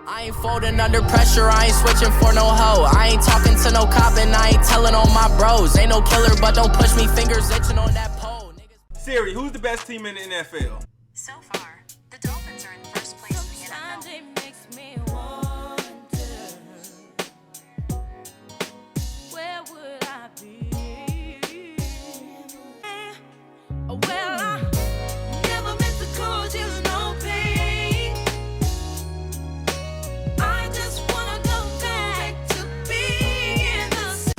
I ain't folding under pressure, I ain't switching for no hoe. I ain't talking to no cop and I ain't telling on my bros. Ain't no killer, but don't push me, fingers itching on that pole. Siri, who's the best team in the NFL? So far, the Dolphins are in first place in the NFL. Makes me wonder, where would I be? Well, I never meant to cause you no pain. I just wanna go back to being the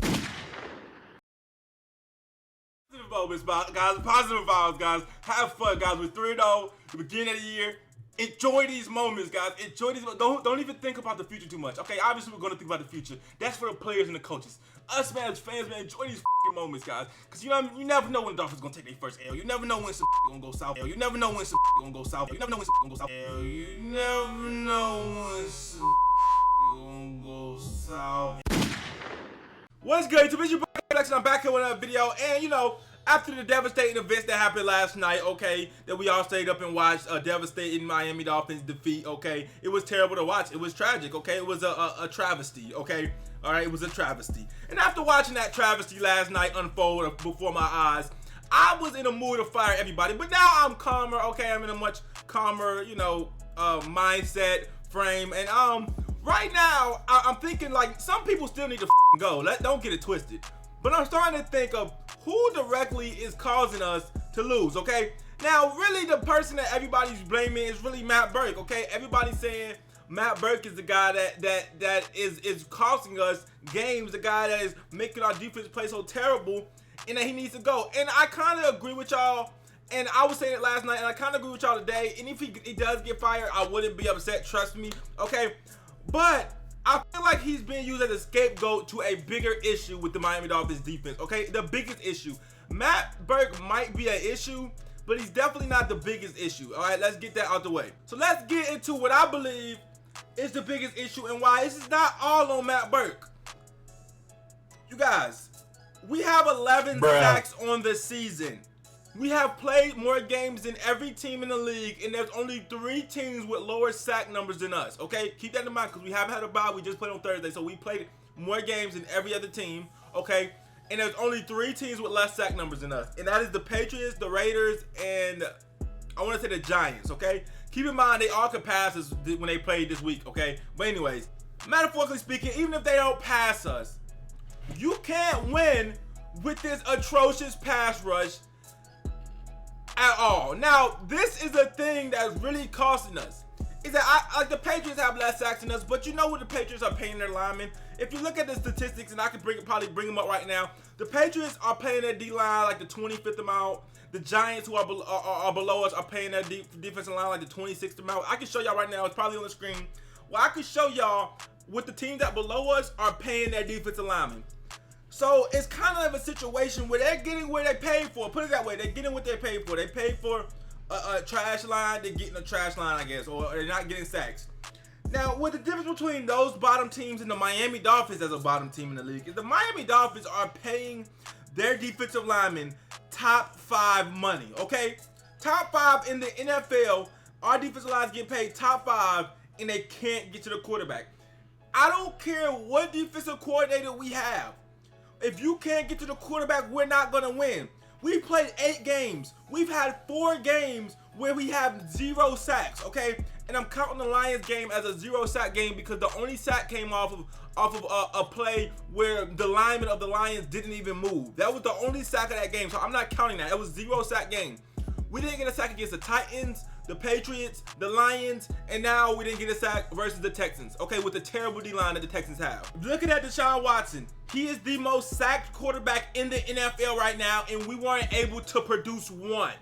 Positive moments, guys. Positive vibes, guys. Have fun, guys. We're 3-0, the beginning of the year. Enjoy these moments, guys. Enjoy these. Don't even think about the future too much. Okay, obviously we're gonna think about the future. That's for the players and the coaches. Us, man, as fans, man, enjoy these moments, guys. Cause you never know when the Dolphins gonna take their first L. You never know when some gonna go south. You never know when some gonna go south. You never know when some gonna go south. You never know when some gonna go south. What's good? It's your boy, I'm back here with another video, and after the devastating events that happened last night, okay, that we all stayed up and watched, a devastating Miami Dolphins defeat, okay, it was terrible to watch. It was tragic, okay, it was a travesty, okay, all right, it was a travesty. And after watching that travesty last night unfold before my eyes, I was in a mood to fire everybody, but now I'm calmer, okay, I'm in a much calmer, mindset, frame, and right now, I'm thinking, like, some people still need to go, don't get it twisted. But I'm starting to think of who directly is causing us to lose, okay? Now, really, the person that everybody's blaming is really Matt Burke, okay? Everybody's saying Matt Burke is the guy that is costing us games, the guy that is making our defense play so terrible, and that he needs to go. And I kind of agree with y'all, and I was saying it last night, and I kind of agree with y'all today. And if he does get fired, I wouldn't be upset, trust me, okay? But I feel like he's being used as a scapegoat to a bigger issue with the Miami Dolphins defense, okay? The biggest issue. Matt Burke might be an issue, but he's definitely not the biggest issue, all right? Let's get that out the way. So let's get into what I believe is the biggest issue and why this is not all on Matt Burke. You guys, we have 11 sacks on the season. We have played more games than every team in the league, and there's only 3 teams with lower sack numbers than us, okay? Keep that in mind, because we haven't had a bye. We just played on Thursday, so we played more games than every other team, okay? And there's only 3 teams with less sack numbers than us, and that is the Patriots, the Raiders, and I want to say the Giants, okay? Keep in mind, they all could pass us when they played this week, okay? But anyways, metaphorically speaking, even if they don't pass us, you can't win with this atrocious pass rush at all. Now, this is a thing that's really costing us. Is that the Patriots have less sacks than us, but you know what the Patriots are paying their linemen? If you look at the statistics, and I can probably bring them up right now, the Patriots are paying their D-line like the 25th amount. The Giants, who are below us, are paying their defensive line like the 26th amount. I can show y'all right now. It's probably on the screen. Well, I can show y'all what the teams that below us are paying their defensive linemen. So it's kind of a situation where they're getting what they paid for. Put it that way, they're getting what they paid for. They paid for a trash line, they're getting a trash line, I guess, or they're not getting sacks. Now, what the difference between those bottom teams and the Miami Dolphins as a bottom team in the league is the Miami Dolphins are paying their defensive linemen top 5 money, okay? Top 5 in the NFL, our defensive lines get paid top 5, and they can't get to the quarterback. I don't care what defensive coordinator we have. If you can't get to the quarterback, we're not going to win. We played 8 games. We've had 4 games where we have 0 sacks, okay? And I'm counting the Lions game as a 0 sack game because the only sack came off of a play where the lineman of the Lions didn't even move. That was the only sack of that game, so I'm not counting that. It was 0 sack game. We didn't get a sack against the Titans, the Patriots, the Lions, and now we didn't get a sack versus the Texans, okay, with the terrible D-line that the Texans have. Looking at Deshaun Watson, he is the most sacked quarterback in the NFL right now, and we weren't able to produce one.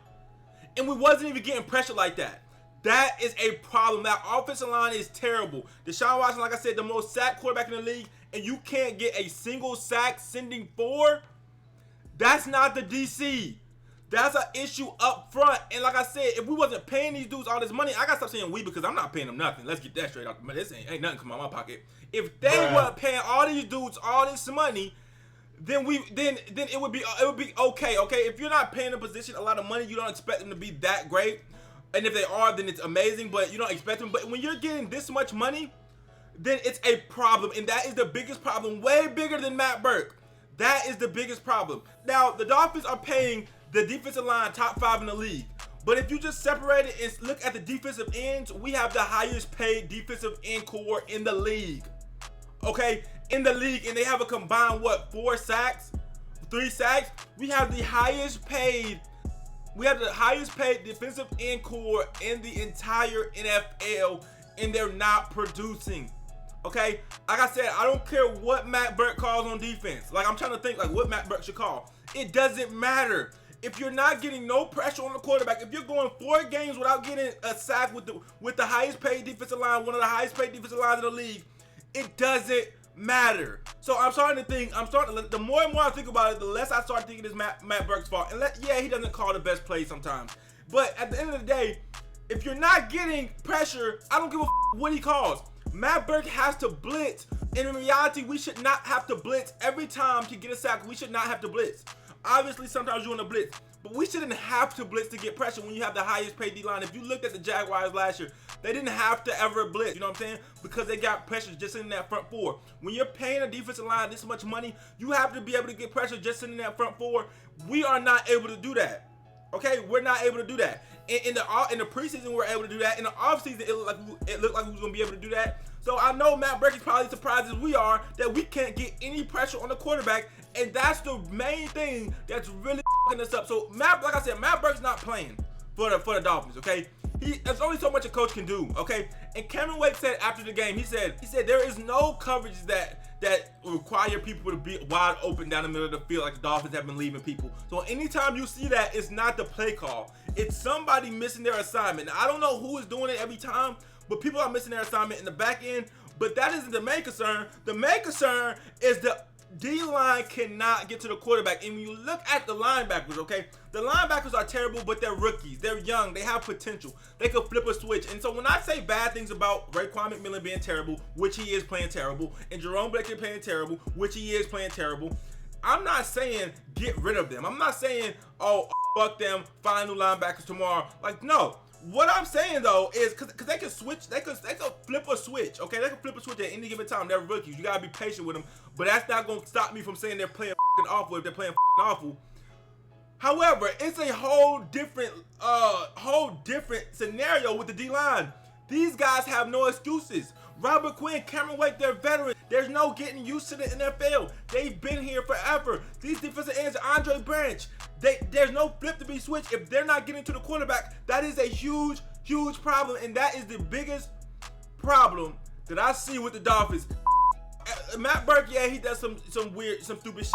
And we wasn't even getting pressure like that. That is a problem. That offensive line is terrible. Deshaun Watson, like I said, the most sacked quarterback in the league, and you can't get a single sack sending 4? That's not the DC. That's an issue up front. And like I said, if we wasn't paying these dudes all this money, I gotta stop saying we because I'm not paying them nothing. Let's get that straight out. This ain't nothing come out of my pocket. If they weren't paying all these dudes all this money, then it would be okay. Okay, if you're not paying a position a lot of money, you don't expect them to be that great. And if they are, then it's amazing, but you don't expect them. But when you're getting this much money, then it's a problem, and that is the biggest problem, way bigger than Matt Burke. That is the biggest problem. Now, the Dolphins are paying the defensive line top 5 in the league. But if you just separate it and look at the defensive ends, we have the highest paid defensive end core in the league. Okay, in the league, and they have a combined, what, 4 sacks? 3 sacks? We have the highest paid defensive end core in the entire NFL, and they're not producing. Okay, like I said, I don't care what Matt Burke calls on defense. Like, I'm trying to think like what Matt Burke should call. It doesn't matter. If you're not getting no pressure on the quarterback, if you're going 4 games without getting a sack with the highest paid defensive line, one of the highest paid defensive lines in the league, it doesn't matter. So I'm starting to think, the more and more I think about it, the less I start thinking it's Matt Burke's fault. And yeah, he doesn't call the best plays sometimes. But at the end of the day, if you're not getting pressure, I don't give a what he calls. Matt Burke has to blitz, and in reality, we should not have to blitz every time to get a sack. We should not have to blitz. Obviously, sometimes you want to blitz, but we shouldn't have to blitz to get pressure when you have the highest paid D-line. If you looked at the Jaguars last year, they didn't have to ever blitz, you know what I'm saying? Because they got pressure just in that front 4. When you're paying a defensive line this much money, you have to be able to get pressure just in that front 4. We are not able to do that. Okay, we're not able to do that. In the preseason, we're able to do that. In the offseason, it looked like we was gonna be able to do that. So I know Matt Burke is probably surprised as we are that we can't get any pressure on the quarterback, and that's the main thing that's really fucking us up. So like I said, Matt Burke's not playing for the Dolphins. Okay, there's only so much a coach can do. Okay, and Cameron Wake said after the game, he said there is no coverage that require people to be wide open down the middle of the field like the Dolphins have been leaving people. So anytime you see that, it's not the play call. It's somebody missing their assignment. Now, I don't know who is doing it every time, but people are missing their assignment in the back end. But that isn't the main concern. The main concern is the D-line cannot get to the quarterback. And when you look at the linebackers, okay, the linebackers are terrible, but they're rookies. They're young. They have potential. They could flip a switch. And so when I say bad things about Raekwon McMillan being terrible, which he is playing terrible, and Jerome Baker playing terrible, which he is playing terrible, I'm not saying get rid of them. I'm not saying, oh, fuck them, find new linebackers tomorrow. Like, no. What I'm saying though is because they can switch, they could flip a switch, okay? They can flip a switch at any given time. They're rookies. You gotta be patient with them, but that's not gonna stop me from saying they're playing awful if they're playing awful. However, it's a whole different scenario with the D-line. These guys have no excuses. Robert Quinn, Cameron Wake, they're veterans. There's no getting used to the NFL. They've been here forever. These defensive ends, Andre Branch, there's no flip to be switched. If they're not getting to the quarterback, that is a huge, huge problem, and that is the biggest problem that I see with the Dolphins. Matt Burke, yeah, he does some stupid shit,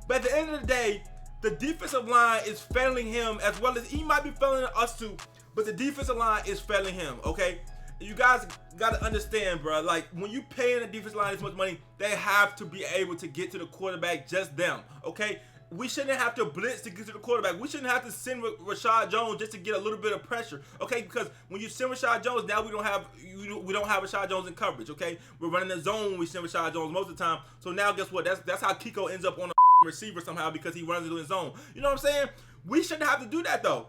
but at the end of the day, the defensive line is failing him as well as he might be failing us too, but the defensive line is failing him, okay? You guys gotta understand, bro. Like, when you paying a defensive line this much money, they have to be able to get to the quarterback, just them, okay? We shouldn't have to blitz to get to the quarterback. We shouldn't have to send Rashad Jones just to get a little bit of pressure, okay? Because when you send Rashad Jones, now we don't have Rashad Jones in coverage, okay? We're running the zone when we send Rashad Jones most of the time. So now guess what? That's how Kiko ends up on a receiver somehow because he runs into his zone. You know what I'm saying? We shouldn't have to do that though.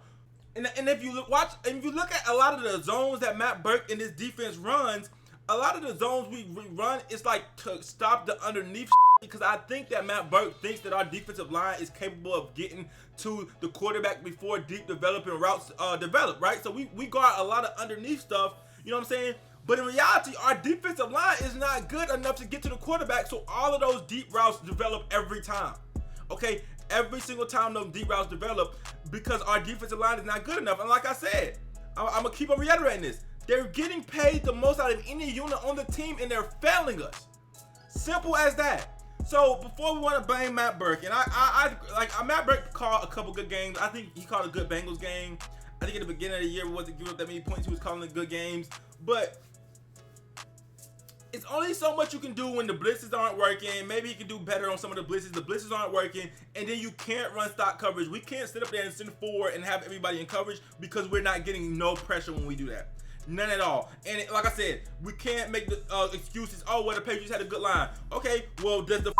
And if you look at a lot of the zones that Matt Burke and his defense runs, a lot of the zones we run, it's like to stop the underneath because I think that Matt Burke thinks that our defensive line is capable of getting to the quarterback before deep developing routes develop, right? So we guard a lot of underneath stuff, you know what I'm saying? But in reality, our defensive line is not good enough to get to the quarterback, so all of those deep routes develop every time, okay? Every single time those deep routes develop because our defensive line is not good enough. And like I said, I'm going to keep on reiterating this. They're getting paid the most out of any unit on the team, and they're failing us. Simple as that. So before we want to blame Matt Burke, and Matt Burke called a couple good games. I think he called a good Bengals game. I think at the beginning of the year, we wasn't giving up that many points. He was calling the good games. But it's only so much you can do when the blitzes aren't working. Maybe you can do better on some of the blitzes. The blitzes aren't working, and then you can't run stock coverage. We can't sit up there and send forward and have everybody in coverage because we're not getting no pressure when we do that. None at all. And like I said, we can't make the excuses. Oh, well, the Patriots had a good line. Okay, well, does the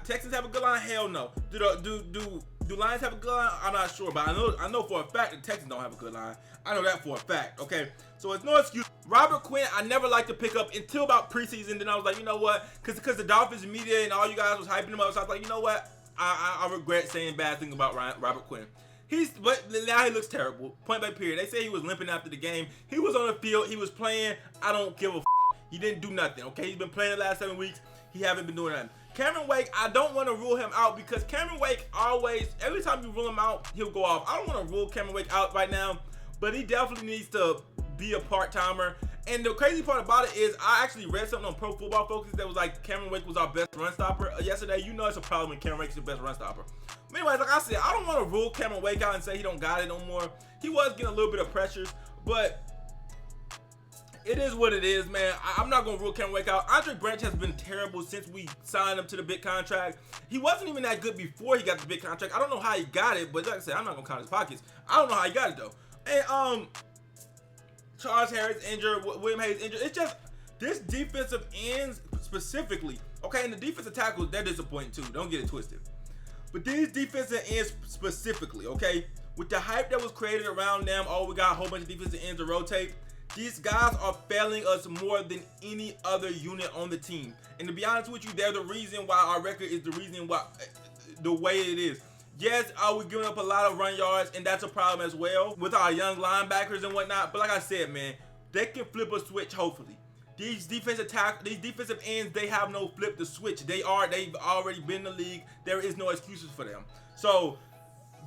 Texans have a good line? Hell no. Do Do Lions have a good line? I'm not sure, but I know for a fact the Texans don't have a good line. I know that for a fact, okay? So it's no excuse. Robert Quinn, I never liked to pick up until about preseason. Then I was like, you know what? Because the Dolphins media and all you guys was hyping him up. So I was like, you know what? I regret saying bad things about Robert Quinn. But now he looks terrible. Point blank period. They say he was limping after the game. He was on the field. He was playing. I don't give a f. He didn't do nothing, okay? He's been playing the last 7 weeks. He haven't been doing nothing. Cameron Wake, I don't want to rule him out because Cameron Wake always, every time you rule him out, he'll go off. I don't want to rule Cameron Wake out right now, but he definitely needs to be a part-timer. And the crazy part about it is I actually read something on Pro Football Focus that was like Cameron Wake was our best run stopper yesterday. You know it's a problem when Cameron Wake's the best run stopper. But anyways, like I said, I don't want to rule Cameron Wake out and say he don't got it no more. He was getting a little bit of pressures, but it is what it is, man. I'm not going to rule Cameron Wake out. Andre Branch has been terrible since we signed him to the big contract. He wasn't even that good before he got the big contract. I don't know how he got it, but like I said, I'm not going to count his pockets. I don't know how he got it, though. And Charles Harris injured, William Hayes injured. It's just this defensive ends specifically, okay, and the defensive tackles, they're disappointing too. Don't get it twisted. But these defensive ends specifically, okay, with the hype that was created around them, oh, we got a whole bunch of defensive ends to rotate. These guys are failing us more than any other unit on the team. And to be honest with you, they're the reason why our record is the reason why the way it is. Yes, we're giving up a lot of run yards, and that's a problem as well with our young linebackers and whatnot. But like I said, man, they can flip a switch hopefully. These defensive ends, they have no flip the switch. They've already been in the league. There is no excuses for them. So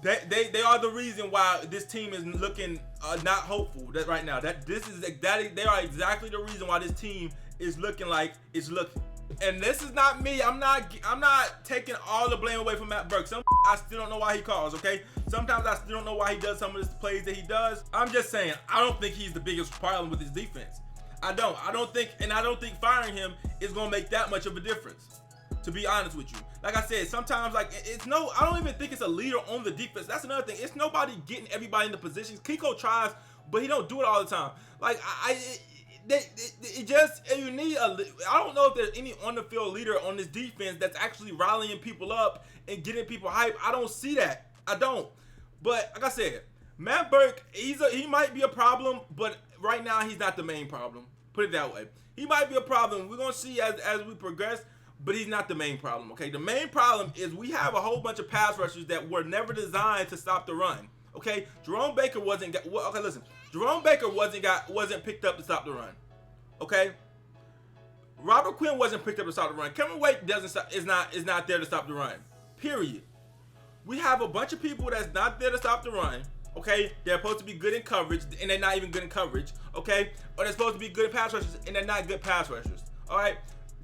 they are the reason why this team is looking not hopeful right now. They are exactly the reason why this team is looking like it's looking. And this is not me. I'm not taking all the blame away from Matt Burke. I still don't know why he calls, okay? Sometimes I still don't know why he does some of the plays that he does. I'm just saying, I don't think he's the biggest problem with his defense. I don't think firing him is gonna make that much of a difference, to be honest with you. Like I said, sometimes I don't even think it's a leader on the defense. That's another thing. It's nobody getting everybody in the positions. Kiko tries, but he don't do it all the time. Like you need I don't know if there's any on the field leader on this defense that's actually rallying people up and getting people hype. I don't see that. I don't. But like I said, Matt Burke, he might be a problem, but right now he's not the main problem. Put it that way. He might be a problem. We're gonna see as we progress, but he's not the main problem. Okay, the main problem is we have a whole bunch of pass rushers that were never designed to stop the run. Okay, Jerome Baker wasn't picked up to stop the run. Okay, Robert Quinn wasn't picked up to stop the run. Cameron Wake is not there to stop the run. Period. We have a bunch of people that's not there to stop the run. Okay, they're supposed to be good in coverage, and they're not even good in coverage. Okay, or they're supposed to be good in pass rushers, and they're not good pass rushers. All right,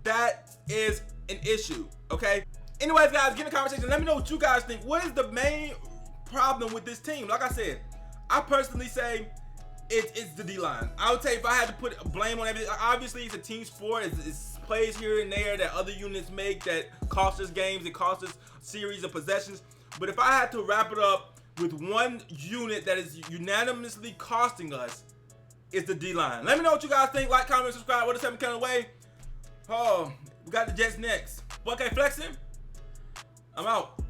that is an issue. Okay. Anyways, guys, get in the conversation. Let me know what you guys think. What is the main problem with this team? Like I said, I personally say it's the D-line. I would say if I had to put blame on everything, obviously it's a team sport. It's plays here and there that other units make that cost us games. It costs us series of possessions. But if I had to wrap it up with one unit that is unanimously costing us, it's the D-line. Let me know what you guys think. Like, comment, subscribe. What is happening kind of way? Oh, we got the Jets next. Okay, flexing. I'm out.